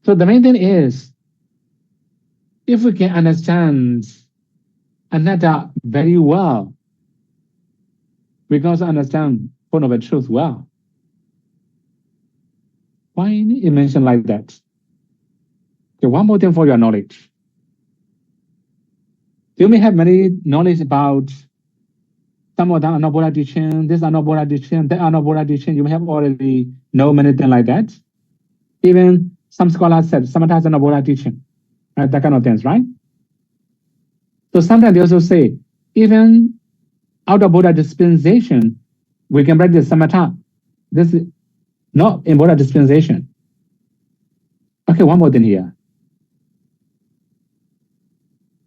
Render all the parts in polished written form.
So the main thing is, if we can understand anatta very well, we can also understand Four Noble Truths well. Why it mentioned like that? Okay, one more thing for your knowledge. You may have many knowledge about some of them are not Buddha teaching, these are not Buddha teaching, they are not Buddha teaching. You may have already know many things like that. Even some scholars said samatha are not Buddha teaching, right? That kind of things, right? So sometimes they also say, even out of Buddha dispensation, we can practice samatha. This is not in Buddha dispensation. Okay, one more thing here.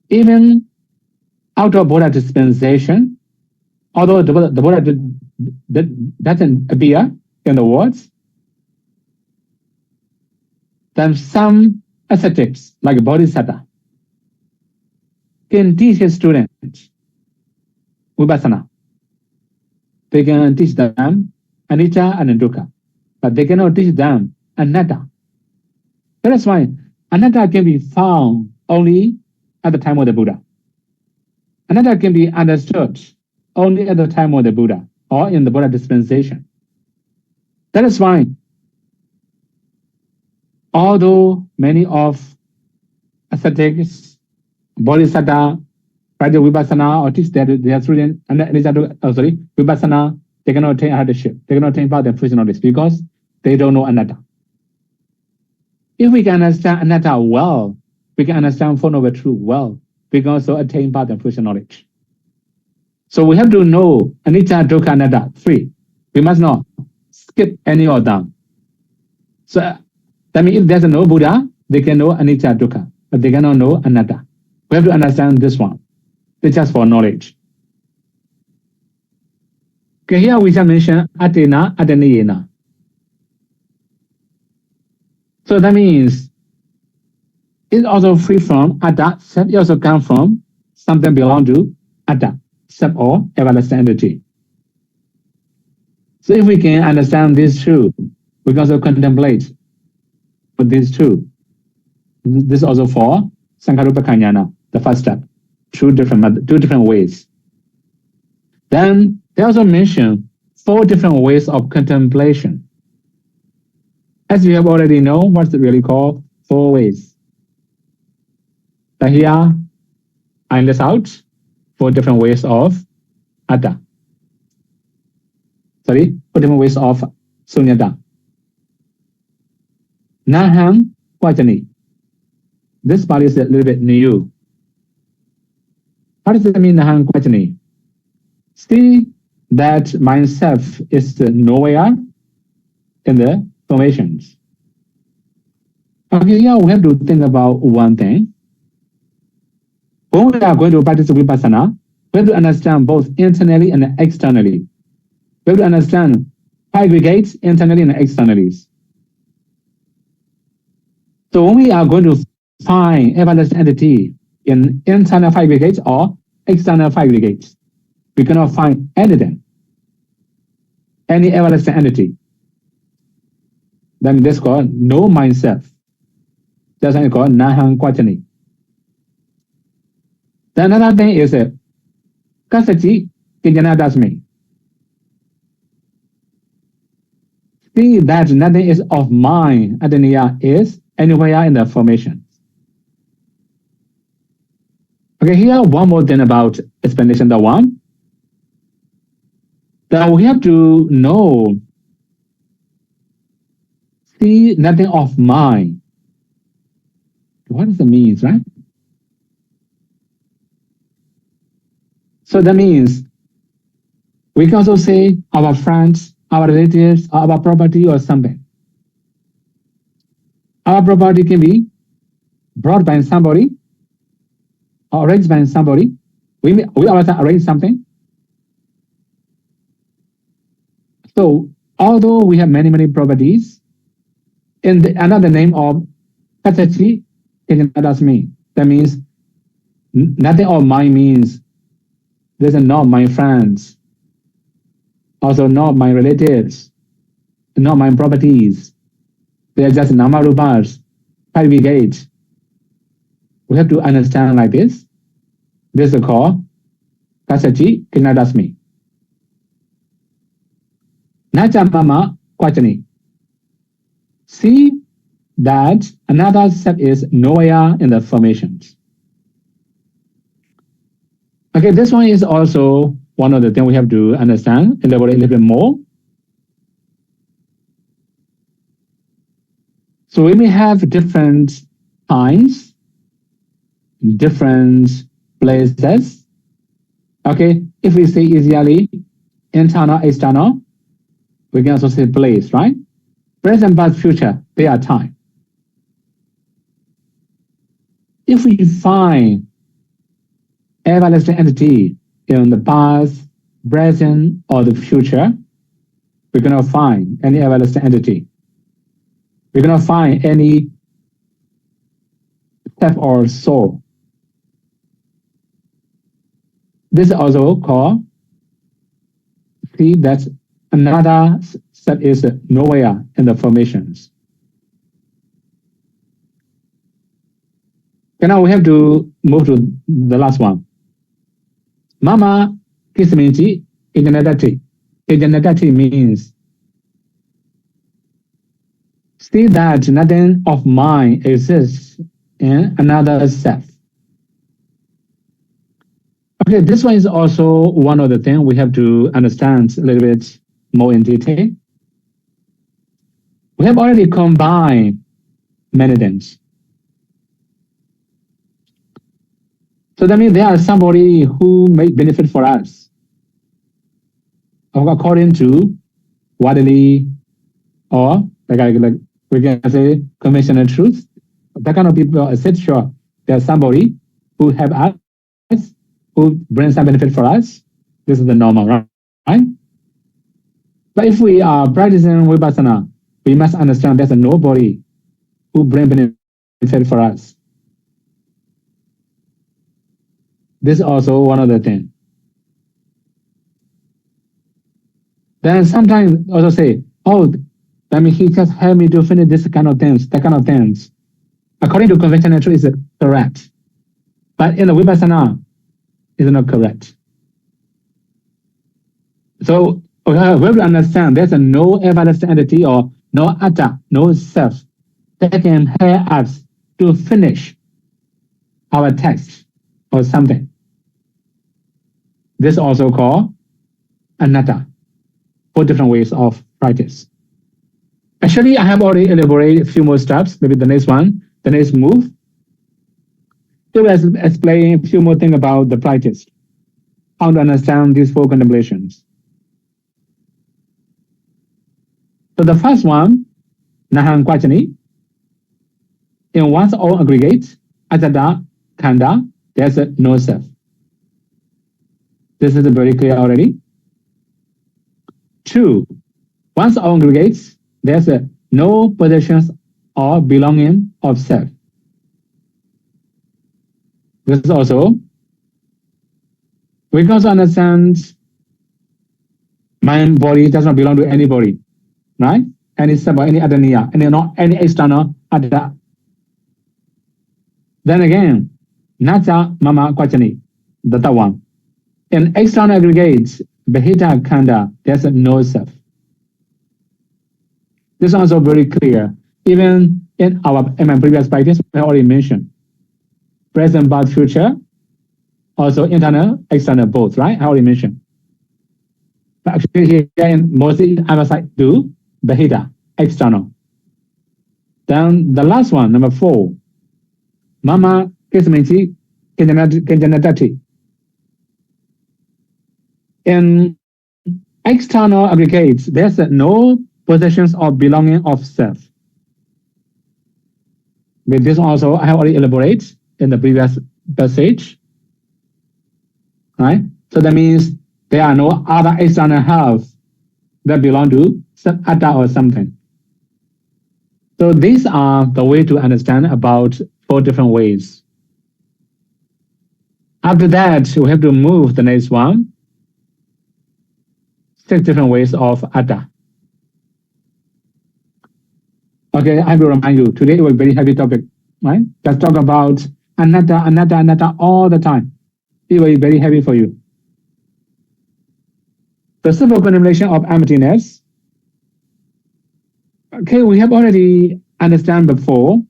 Even out of Buddha dispensation, although the Buddha doesn't appear in the words, then some ascetics, like Bodhisattva, can teach his students Vipassana. They can teach them anicca and dukkha, but they cannot teach them anatta. That is why anatta can be found only at the time of the Buddha. Anatta can be understood only at the time of the Buddha or in the Buddha dispensation. That is why, although many of ascetics, Bodhisattva, practice Vipassana or teach their students Vipassana, they cannot attain hardship. They cannot attain power and fruition of this because they don't know anatta. If we can understand anatta well, we can understand Four Noble Truths well. We can also attain power and fruition knowledge. So we have to know anicca, dukkha, anatta, three. We must not skip any of them. So that means if there's no Buddha, they can know anicca, dukkha, but they cannot know anatta. We have to understand this one. It's just for knowledge. Okay, here we shall mention atena, ateniyena. So that means it's also free from atta, self. It also comes from something belong to atta, self or everlasting entity. So if we can understand these two, we can also contemplate with these two. This is also for Sankharupekhanana, the first step, two different ways. Then they also mention 4 different ways of contemplation. As you have already know, what's it really called? 4 ways. But here, I list out 4 different ways of atta. 4 different ways of sunyata. Naham Vajani. This part is a little bit new. What does it mean, Naham Vajani? See that myself is nowhere in the formations. Okay, here we have to think about one thing. When we are going to practice Vipassana, we have to understand both internally and externally. We have to understand aggregates internally and externally. So when we are going to find everlasting entity in internal aggregates or external aggregates, we cannot find anything, any everlasting entity. Then this is called no myself. That's called Naham Vajani. The another thing is Kasati Kijanadasmi. See that nothing is of mine, Adaniya is anywhere in the formation. Okay, here one more thing about explanation. The one that we have to know, see nothing of mine. What does it mean, right? So that means we can also say our friends, our relatives, our property or something. Our property can be brought by somebody, or arranged by somebody. We also arrange something. So although we have many properties, in another name of Kachachi, it does mean. That means nothing of mine means these are not my friends, also not my relatives, not my properties. They are just namarupas, certificate. We have to understand like this. This is called Kasati Kinadasmi. Nachamama Kwachani. See that another step is nowhere in the formations. Okay, this one is also one of the things we have to understand, elaborate a little bit more. So we may have different times, different places. Okay, if we say easily internal, external, we can also say place, right? Present, past, future, they are time. If we find everlasting entity in the past, present, or the future, we cannot find any everlasting entity. We cannot find any self or soul. This is also called, see that another step is nowhere in the formations. Okay, now we have to move to the last one. Mama Kisminchi Ijanadati. Ijanadati means see that nothing of mine exists in another self. Okay, this one is also one of the things we have to understand a little bit more in detail. We have already combined many things. So that means there are somebody who may benefit for us according to worldly or like we can say conventional truth. That kind of people are said, sure, there's somebody who help us, who brings some benefit for us. This is the normal, right? But if we are practicing Vipassana, we must understand there's nobody who brings benefit for us. This is also one of the things. Then sometimes also say, oh, I mean, he just helped me to finish this kind of things, that kind of things. According to conventional truth, is correct. But in the Vipassana, it's not correct. So we have to understand there's no everlasting entity or no atta, no self that can help us to finish our text or something. This is also called anatta, 4 different ways of practice. Actually, I have already elaborated a few more steps, maybe the next one, the next move. It will explain a few more things about the practice, how to understand these 4 contemplations. So the first one, Nahan Kwachani, in one's own aggregate, Ajada Khanda, there's no self. This is very clear already. 2, one's own aggregates, there's no possessions or belonging of self. This is also, we can also understand mind, body does not belong to anybody, right? Any self or any other niya, and not any external other. Then again, Nacha Mama Kwachani, the third one. In external aggregates, Behita Khanda, there's no self. This is also very clear. Even in my previous practice, I already mentioned present, past, future, also internal, external, both, right? I already mentioned. But actually here in mostly emphasize do Behita, external. Then the last one, number 4, Mama Kisminchi Kenjanatati. In external aggregates, there's no possessions or belonging of self. With this also, I have already elaborated in the previous passage, right? So that means there are no other external health that belong to some atta or something. So these are the way to understand about 4 different ways. After that, we have to move the next one. 6 different ways of atta. Okay, I will remind you, today was a very heavy topic. right? Just talk about anatta, anatta, anatta all the time. It will be very heavy for you. The simple contemplation of emptiness. Okay, we have already understand before.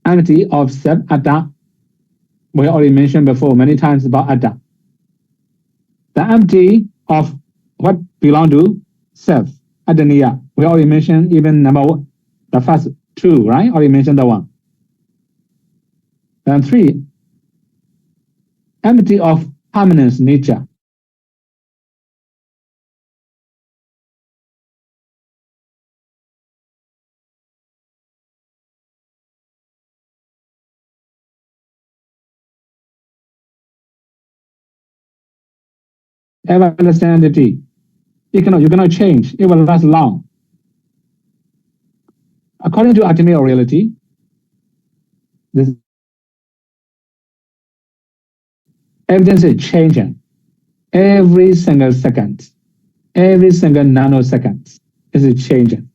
Empty of self, atta. We already mentioned before many times about atta. The empty of what belong to self, adaniya. We already mentioned even number one, the first two, right? Already mentioned the one. And three, empty of permanence nature. Everlastingity. You cannot change. It will last long. According to ultimate reality, this evidence is changing every single second, every single nanosecond is changing.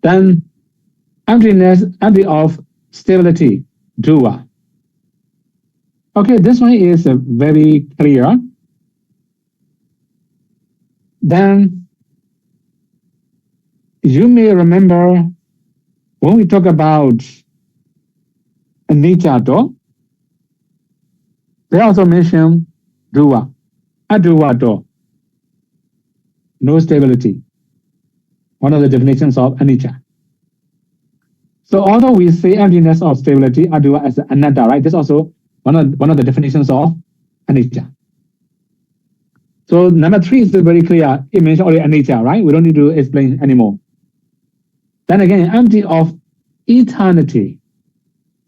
Then emptiness, empty of stability, dukkha. Okay, this one is very clear. Then you may remember when we talk about anicca, they also mention dukkha, adukkha, no stability. One of the definitions of anicca. So although we say emptiness of stability, adukkha as anatta, right? This also one of the definitions of anicca. So number three is very clear. It mentions only anicca, right? We don't need to explain anymore. Then again, empty of eternity,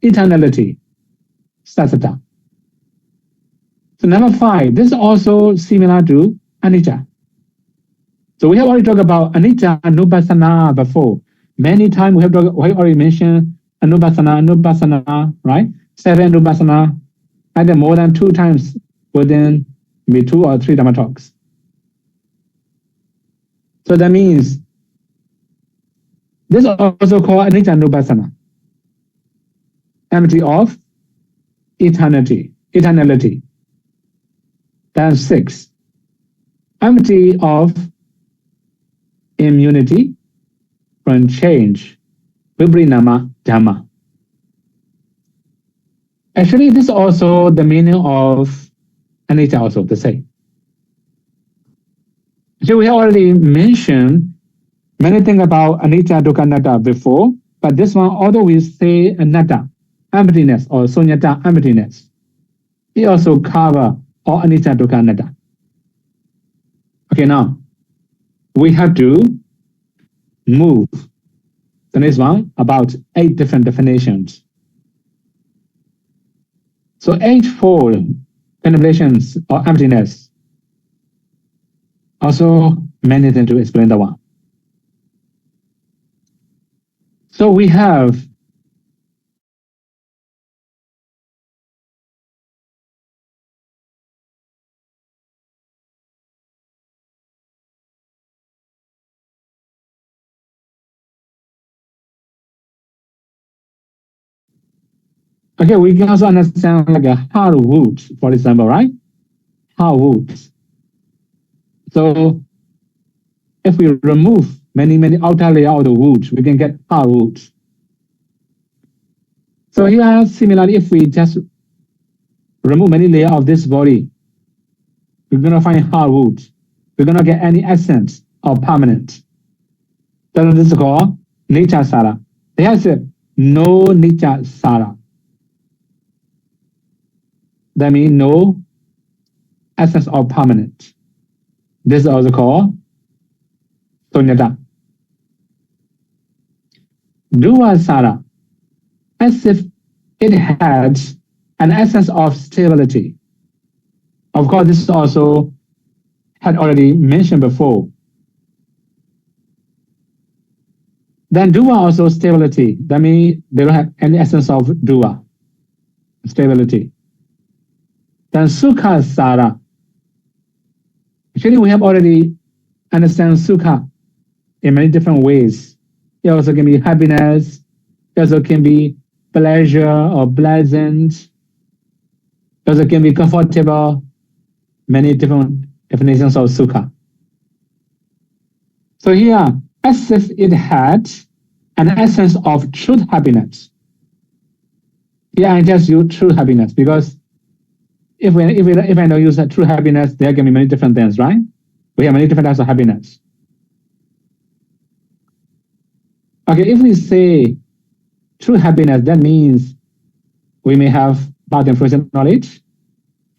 eternality, satsata. So number five, this is also similar to anicca. So we have already talked about anicca anupassana before. Many times we have already mentioned anupassana, right? 7 anupassana, either more than 2 times within maybe 2 or 3 Dhamma talks. So that means this is also called anicca anupassana, empty of eternality. Then 6, empty of immunity from change, viparinama dhamma. Actually, this is also the meaning of anicca, also the same. So we have already mentioned many things about anicca, dukkha, anatta before, but this one, although we say anatta, emptiness, or sunyata, emptiness, it also covers all anicca, dukkha, anatta. Okay, now we have to move the next one about 8 different definitions. So 8-fold contemplations of emptiness. Also many things to explain the one. So we have okay, we can also understand like a hardwood, for example, right? Hardwood. So if we remove many outer layer of the wood, we can get hardwood. So here, similarly, if we just remove many layers of this body, we're gonna find hardwood. We're gonna get any essence of permanent. So this is called nature sara. They have said no nature sara. That means no essence of permanent. This is also called sunyata. Dukkha sara, as if it had an essence of stability. Of course, this is also had already mentioned before. Then dukkha also stability. That means they don't have any essence of dukkha, stability. Then sukha sara. Actually, we have already understand sukha in many different ways. It also can be happiness. It also can be pleasure or pleasant. It also can be comfortable. Many different definitions of sukha. So here, as if it had an essence of truth happiness. Here I just use true happiness because if I don't use true happiness, there can be many different things, right? We have many different types of happiness. Okay, if we say true happiness, that means we may have path and fruition knowledge,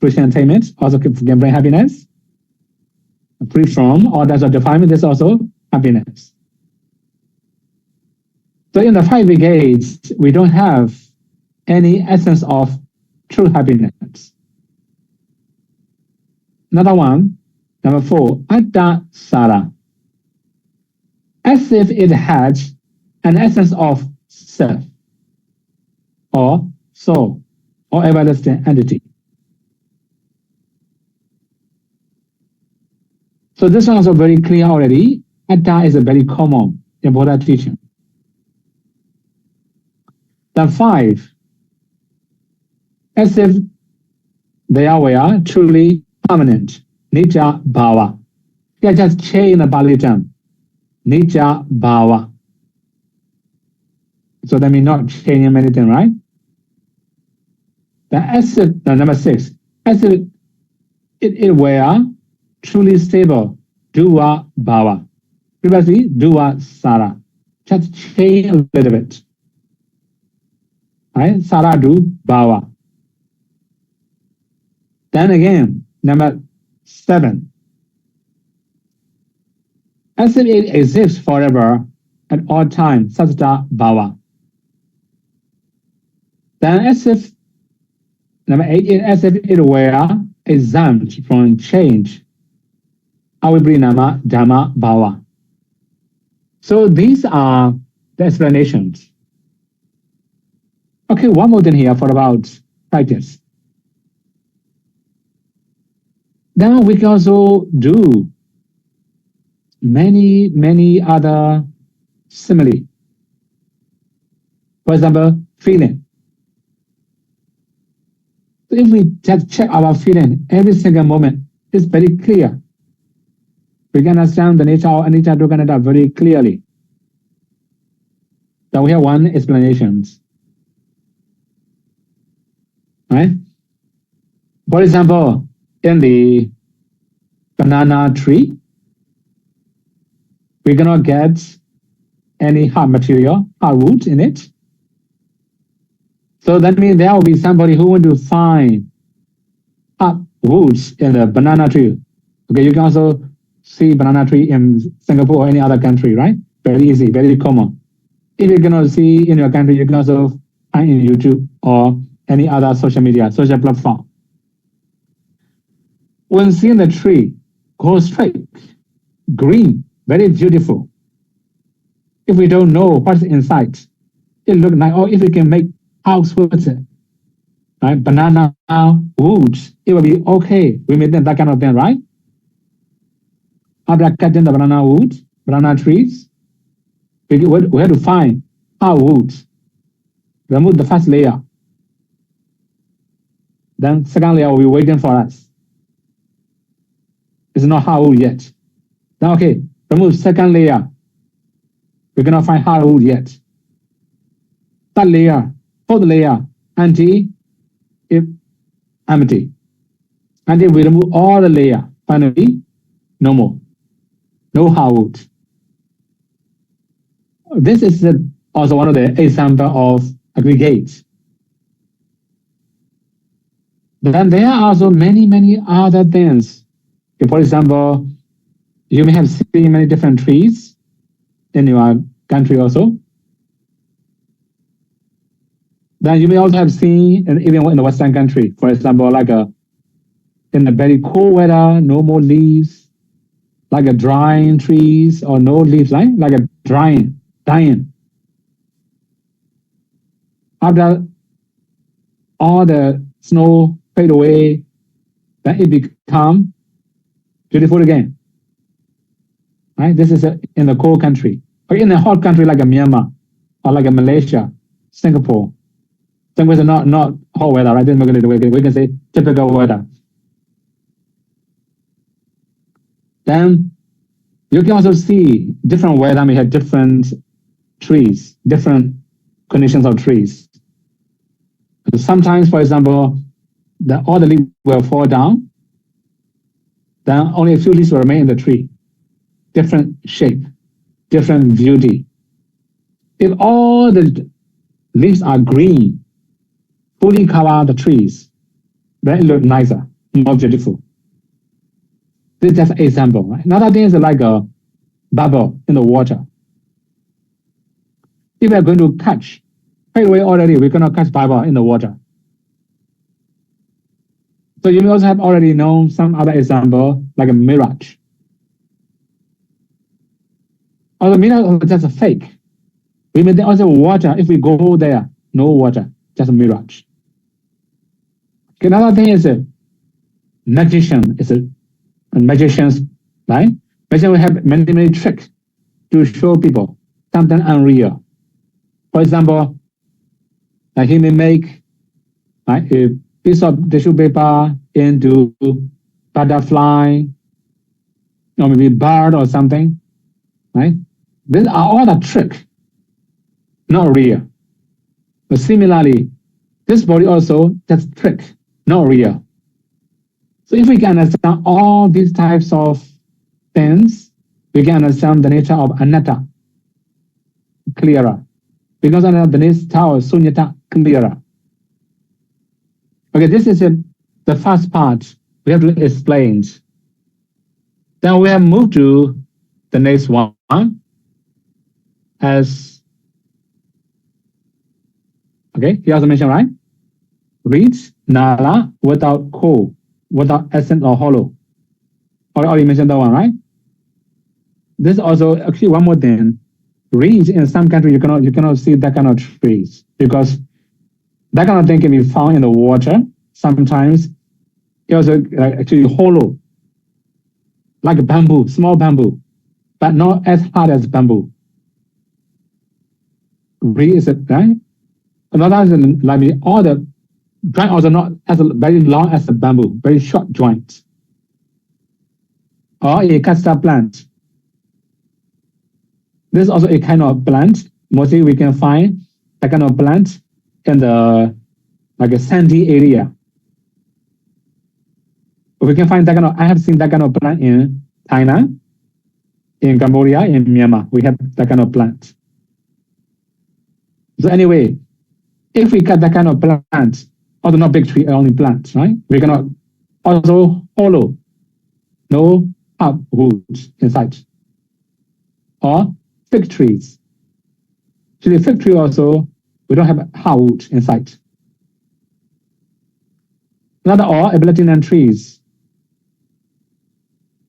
fruition attainment, also can bring happiness. Free from all types of defilement is also happiness. So in the 5 brigades, we don't have any essence of true happiness. Another one, number 4, atta sara. As if it had an essence of self, or soul, or everlasting entity. So this one is also very clear already. Atta is a very common in Buddha teaching. Then 5, as if they were truly permanent, nitya bhava. They are just change the Pali term, nitya bhava. So that means not changing anything, right? The as if, number 6, as if it were truly stable, duva bhava. Previously, duva sara. Just change a little bit. Right? Saradu bhava. Then again, number 7. As if it exists forever at all times, sattva bhava. Then as if, number 8, as if it were exempt from change, avibrinama dhamma bhava. So these are the explanations. Okay, one more thing here for about practice. Then we can also do many other simile. For example, feeling. So if we just check our feeling every single moment, it's very clear. We can understand the nature of anicca dukkha anatta very clearly. Then we have one explanation. Right? For example, in the banana tree, we cannot get any hard material, hard wood in it. So that means there will be somebody who want to find hard woods in the banana tree. Okay, you can also see banana tree in Singapore or any other country, right? Very easy, very common. If you cannot see in your country, you can also find in YouTube or any other social media, social platform. When seeing the tree, go straight, green, very beautiful. If we don't know what's inside, it looks like, oh, if we can make house with it, right? Banana wood, it will be okay. We made that kind of thing, right? After cutting the banana wood, banana trees, we have to find hard wood. Remove the first layer. Then second layer will be waiting for us. It's not hardwood yet. Then okay, remove second layer. We cannot find hardwood yet. Third layer, fourth layer, empty, empty. Until we remove all the layer, finally, no more. No hardwood. This is also one of the examples of aggregates. Then there are also many other things. For example, you may have seen many different trees in your country also. Then you may also have seen, and even in the Western country, for example, like in a very cold weather, no more leaves, like a drying trees or no leaves, right? Like a dying. After all the snow fade away, then it become beautiful again. right? This is in the cold country. Or in a hot country like a Myanmar, or like a Malaysia, Singapore. Singapore is not hot weather, right? We can say typical weather. Then you can also see different weather may have different trees, different conditions of trees. Sometimes, for example, all the leaves will fall down, then only a few leaves will remain in the tree. Different shape, different beauty. If all the leaves are green, fully cover the trees, then it looks nicer, more beautiful. This is just an example. Right? Another thing is like a bubble in the water. If we are going to catch, right away already, we're going to catch bubble in the water. So you may also have already known some other example, like a mirage. Although mirage is just a fake. We may think also water, if we go there, no water, just a mirage. Okay, another thing is magician. It's a magicians, right? Magician will have many tricks to show people something unreal. For example, like he may make a piece of tissue paper into butterfly, or maybe bird or something, right? These are all the trick, not real. But similarly, this body also just trick, not real. So if we can understand all these types of things, we can understand the nature of anatta clearer. Because underneath Tao Sunyata clearer. Okay, this is the first part we have to explain. Then we have moved to the next one as, okay, he also mentioned, right? Reeds, nala, without core, without essence or hollow. Already mentioned that one, right? This also, actually one more thing. Reeds in some countries you cannot see that kind of trees because that kind of thing can be found in the water. Sometimes it also actually hollow, like a bamboo, small bamboo, but not as hard as bamboo. Reed is right. Another is like all the joint also not as very long as the bamboo, very short joints. Or a castor plant. This is also a kind of plant. Mostly we can find that kind of plant in the like a sandy area. We can find that kind of. I have seen that kind of plant in Thailand, in Cambodia, in Myanmar. We have that kind of plant. So anyway, if we cut that kind of plant, although not big tree, only plants, right? We cannot also hollow, no hard roots inside. Or fig trees. Actually, fig tree also, we don't have hard roots inside. Another or abelian trees.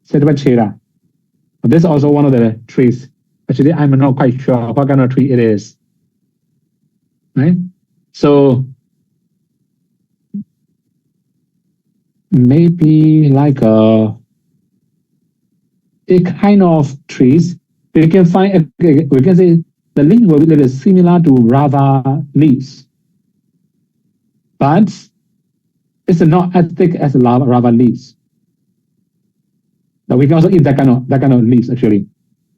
Sedvachera. This is also one of the trees. Actually, I'm not quite sure what kind of tree it is. Right? So maybe like a kind of trees. We can find, we can say the leaf will be a little similar to rava leaves, but it's not as thick as rava leaves. But we can also eat that kind of leaves actually.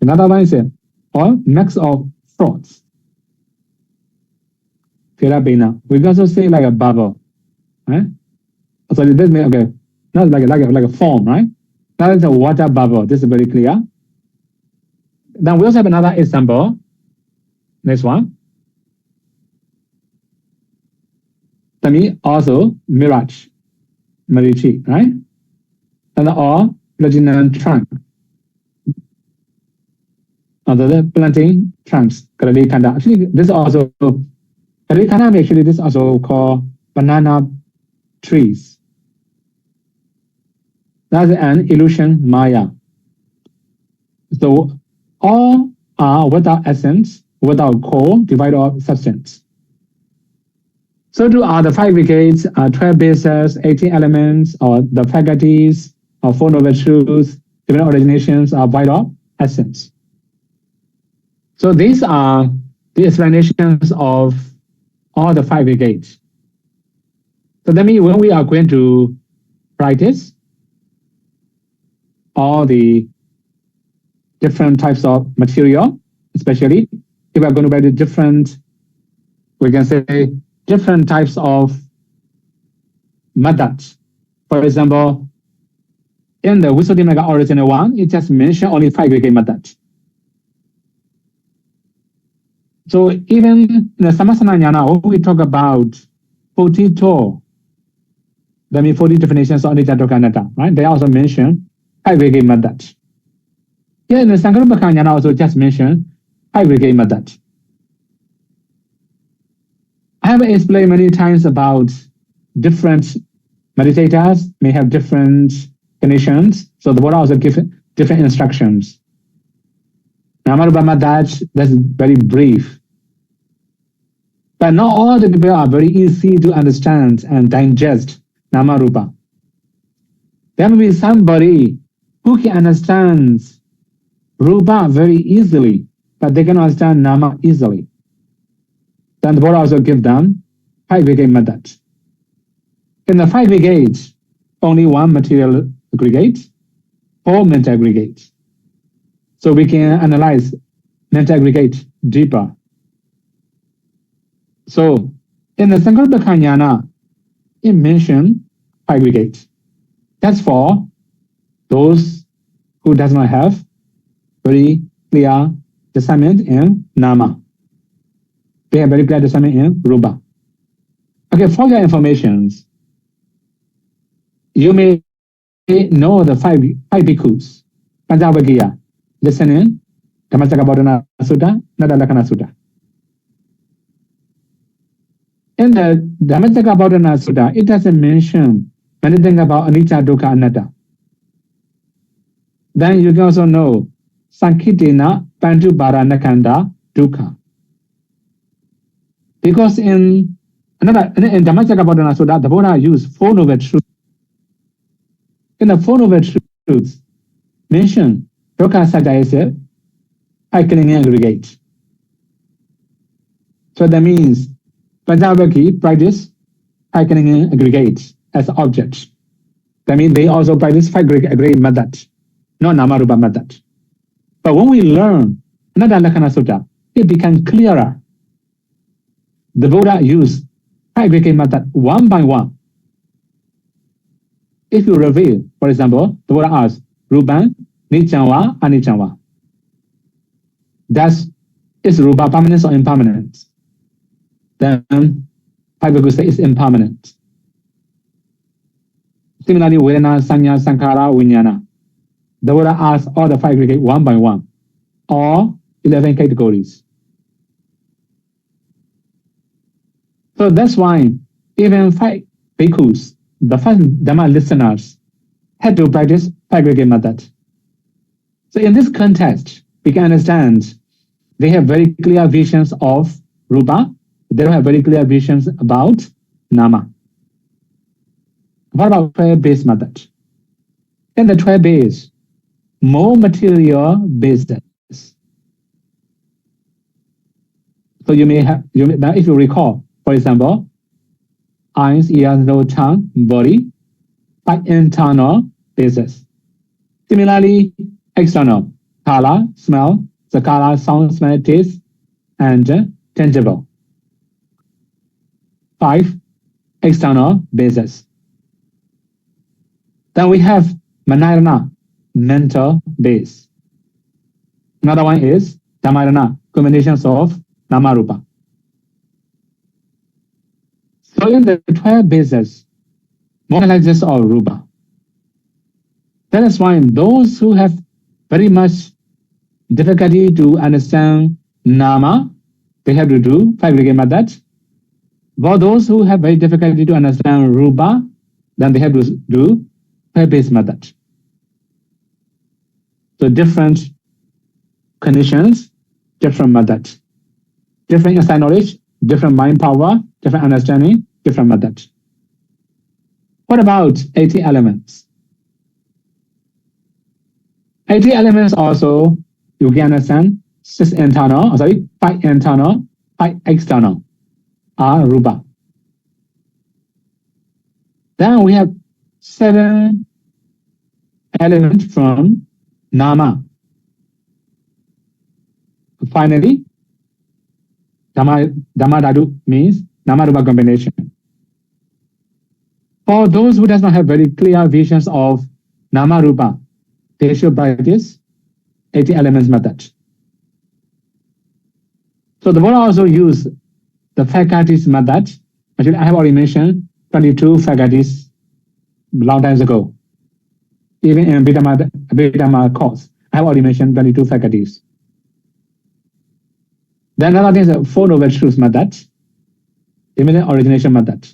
Another one is or mix of fruits. THERAVADA. We can also say like a bubble, right? So this may okay, not like a foam, right? That is a water bubble. This is very clear. Then we also have another example. Next one. Tami also mirage, marichi, right? And or original trunk. Other planting trunks, Karali-khanda. Actually, this is also Karali-khanda. Actually, this is also called banana trees. That's an illusion Maya. So all are without essence, without core, divided of substance. So too are the 5 decades, 12 bases, 18 elements, or the faculties, or 4 noble truths, different originations are void of essence. So these are the explanations of all the 5 gates. So that means when we are going to practice all the different types of material, especially if we are going to practice different, we can say different types of methods. For example, in the Visudhimagga original one, it just mentioned only 5 gate methods. So even in the Samasana Jnana, when we talk about 42, that means 40 definitions of anicca, dukkha, anatta, right? They also mention 5 gate methods. Here in the Sankharupekhanana also just mentioned 5 gate methods. I have explained many times about different meditators may have different conditions, so the Buddha also gives different instructions. Namarupa methods, that's very brief. But not all the people are very easy to understand and digest Namarupa. There may be somebody who can understand Rupa very easily, but they can understand Nama easily. Then the Buddha also give them 5 gate methods. In the 5 gates, only 1 material aggregate, 4 mental aggregates. So we can analyze mental aggregate deeper. So in the Sankharupekhanana, it mentioned 5 aggregates. That's for those who does not have very clear discernment in Nama. They have very clear discernment in Rupa. Okay, for your information, you may know the 5 bhikkhus, Panjavagiya, listening, Dhammacakkappavattana Sutta, Natthalakkana Sutta. In the Dhammacakkappavattana Sutta, it doesn't mention anything about anicca, dukkha, anatta. Then you can also know Sankhitena Panchupara Dukkha. Because in Dhammacakkappavattana Sutta, the Buddha used 4 noble truths. In the 4 noble truths, mention dukkha saccaya is a 5 clinging aggregate. So that means Panjavaki practice 5 clinging aggregates as objects. That means they also practice 5 aggregate method, not Namarupa method. But when we learn Natthalakkana Sutta, it becomes clearer. The Buddha used 5 aggregate method one by one. If you reveal, for example, the Buddha asks, Rupan, Niccam, Aniccam. Is Rupa permanent or impermanent? Then 5 bhikkhus say it's impermanent. Similarly, Vedana, Sanya, Sankhara, Vijnana. The Buddha asks all the 5 aggregates one by one, or 11 categories. So that's why even 5 bhikkhus, the first Dhamma listeners, had to practice 5 aggregate method. So in this context, we can understand they have very clear visions of Rupa. They don't have very clear visions about Nama. What about 12-base method? In the 12-base, more material basis. So you may have, if you recall, for example, eyes, ears, nose, tongue, body, 5 internal bases. Similarly, external, color, smell, the color, sound, smell, taste, and tangible. 5 external bases. Then we have Manayana, mental base. Another one is Dhammayana, combinations of Namarupa. So in the 12 bases, more like this of Rupa. That is why those who have very much difficulty to understand Nama, they have to do 5 aggregate methods. For those who have very difficulty to understand Rupa, then they have to do 5-base method. So different conditions, different methods. Different inside knowledge, different mind power, different understanding, different methods. What about 80 elements? 80 elements also you can understand 5 internal, 5 external are rupa. Then we have 7 elements from nama. Finally, Dhamma dhatu means nama rupa combination. For those who does not have very clear visions of nama rupa, they should practice 80 elements method. So the Buddha also used the faculties method. Actually, I have already mentioned 22 faculties long times ago. Even in Vipassana course, I have already mentioned 22 faculties. Then another thing is the Four Noble Truths method, diminished origination method.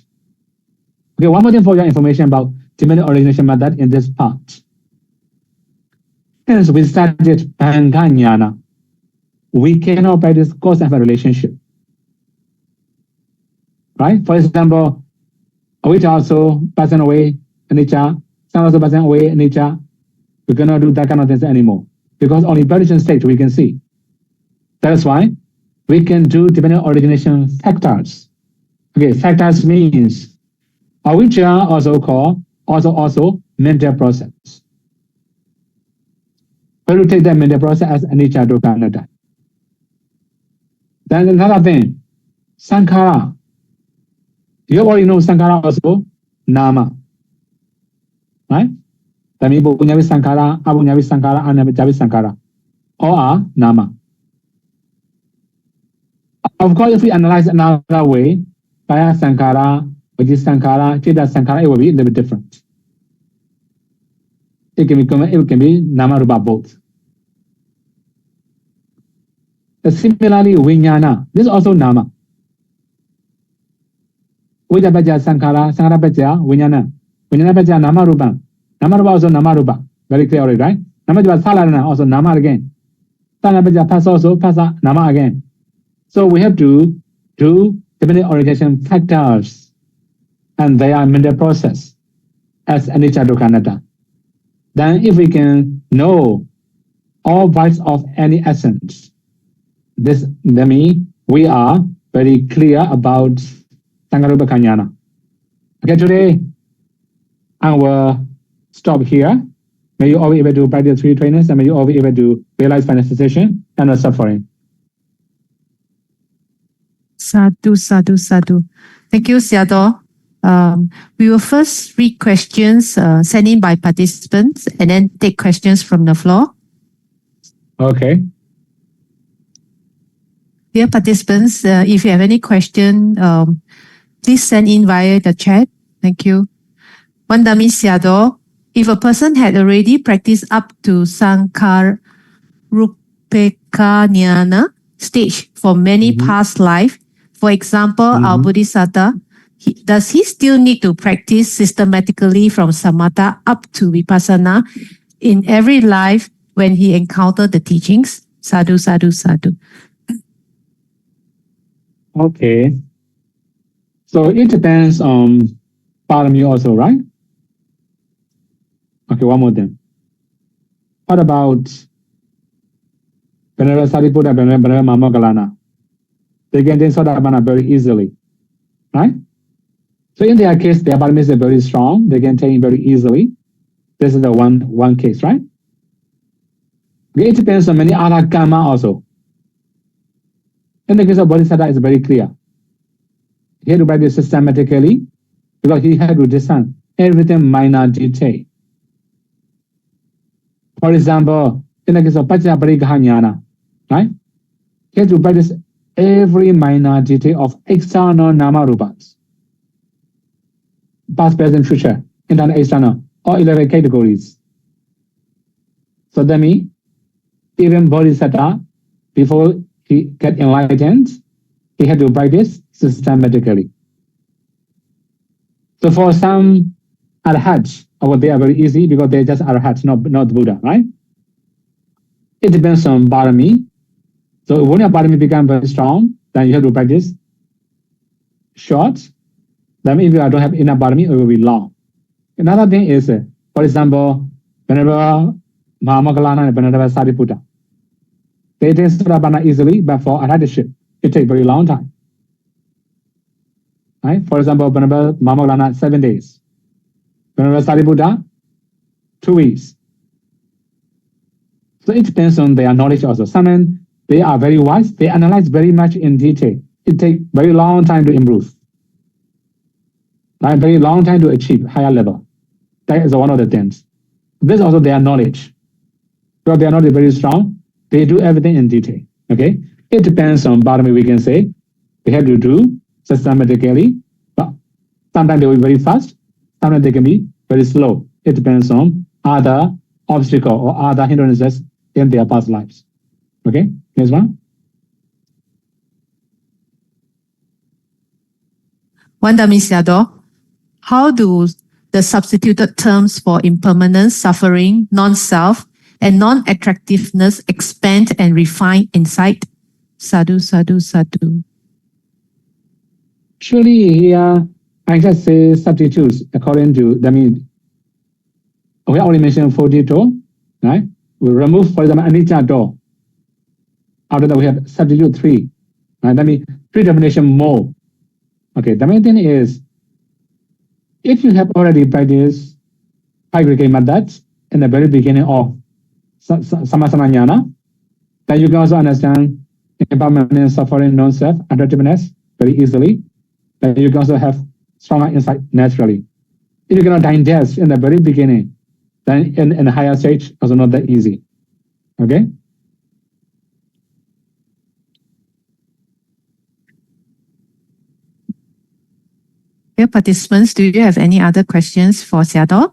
Okay, one more thing for your information about diminished origination method in this part. Hence, we started Pankanyana. We cannot practice cause and effect relationship. Right? For example, which also passing away nature, some also passing away nature. We cannot do that kind of things anymore because only vibration state we can see. That's why we can do dependent origination factors. Okay, factors means which are also called also mental process. We will take that mental process as anicca, dukkha, anatta. Then another thing, sankhara. You already know sankhara also nama. Right? That means punyavi sankhara, apunyavi sankhara, anyavi sankhara. All are nama. Of course, if we analyze another way, kaya sankhara, vaci sankhara, chitta sankhara, it will be a little bit different. It can be nama rupa both. Similarly, viññāna, this is also nama. Vijapajja sankhara, sankhara pajja viññāna. Viññāna pajja nama rupa. Nama rupa also nama rupa. Very clear already, right? Nama pajja salarana also nama again. Sana pajja phassa also phassa nama again. So we have to do dependent origination factors, and they are mental process as anicca, dukkha, anatta. Then if we can know all parts of any essence, this means we are very clear about Sankharupekhanana. Okay, today I will stop here. May you all be able to practice 3 trainings, and may you all be able to realize final cessation and not suffering. Sadhu, sadhu, sadhu. Thank you, Sayadaw. We will first read questions sent in by participants and then take questions from the floor. Okay. Dear participants, if you have any question, please send in via the chat. Thank you. Vandami Sayadaw, if a person had already practiced up to Sankharupekhanana stage for many past life, for example, our Bodhisattva, does he still need to practice systematically from samatha up to vipassana in every life when he encountered the teachings? Sadhu, sadhu, sadhu. Okay. So it depends on parami also, right? Okay, one more thing. What about Venerable Sariputta, Venerable Moggallana? They can attain Sotapanna very easily, right? So in their case, their paramis are very strong. They can attain very easily. This is the one case, right? It depends on many other karma also. In the case of Bodhisattva, it's very clear. He had to practice systematically because he had to discern everything minor detail. For example, in the case of Paccaparikkhāñāna, right? He had to practice every minor detail of external nama rupas. Past, present, future, internal, external, all 11 categories. So that means even Bodhisattva, before he get enlightened, he had to practice systematically. So for some arhats, they are very easy because they're just arhats, not Buddha, right? It depends on parami. So when your parami becomes very strong, then you have to practice short. That means if you don't have enough parami, it will be long. Another thing is, for example, Venerable Moggallana and Venerable Sariputta, they attain THERAVADA easily, but for arhataship, it takes very long time. Right? For example, Venerable Moggallana, 7 days. Venerable Sariputta, 2 weeks. So it depends on their knowledge also. Some men, they are very wise, they analyze very much in detail. It takes very long time to improve. Right? Very long time to achieve higher level. That is one of the things. This is also their knowledge. Because they are not very strong, they do everything in detail. Okay? It depends on bottom, we can say. They have to do systematically, but sometimes they will be very fast, sometimes they can be very slow. It depends on other obstacles or other hindrances in their past lives. Okay? Next one. Wandamisiado, how do the substituted terms for impermanence, suffering, non-self, and non-attractiveness expand and refine insight? Sadhu, sadhu, sadhu. Surely here, I just say substitutes according to, that means, we already mentioned 42, right? We remove, for example, anicca door. After that, we have substitute 3. Right? That means 3 definition more. Okay, the main thing is, if you have already practiced aggregate methods in the very beginning of Samasana, then you can also understand impermanence, suffering, non-self, attractiveness very easily. Then you can also have stronger insight naturally. If you cannot digest in the very beginning, then in the higher stage, also not that easy. Okay? Dear participants, do you have any other questions for Sayadaw?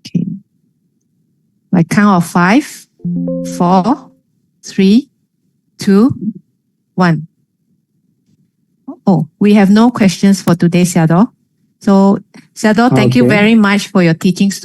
Okay. By count of 5, 4, 3, 2, 1. Oh, we have no questions for today, Sayadaw. So, Sayadaw, thank you Okay. very much for your teachings.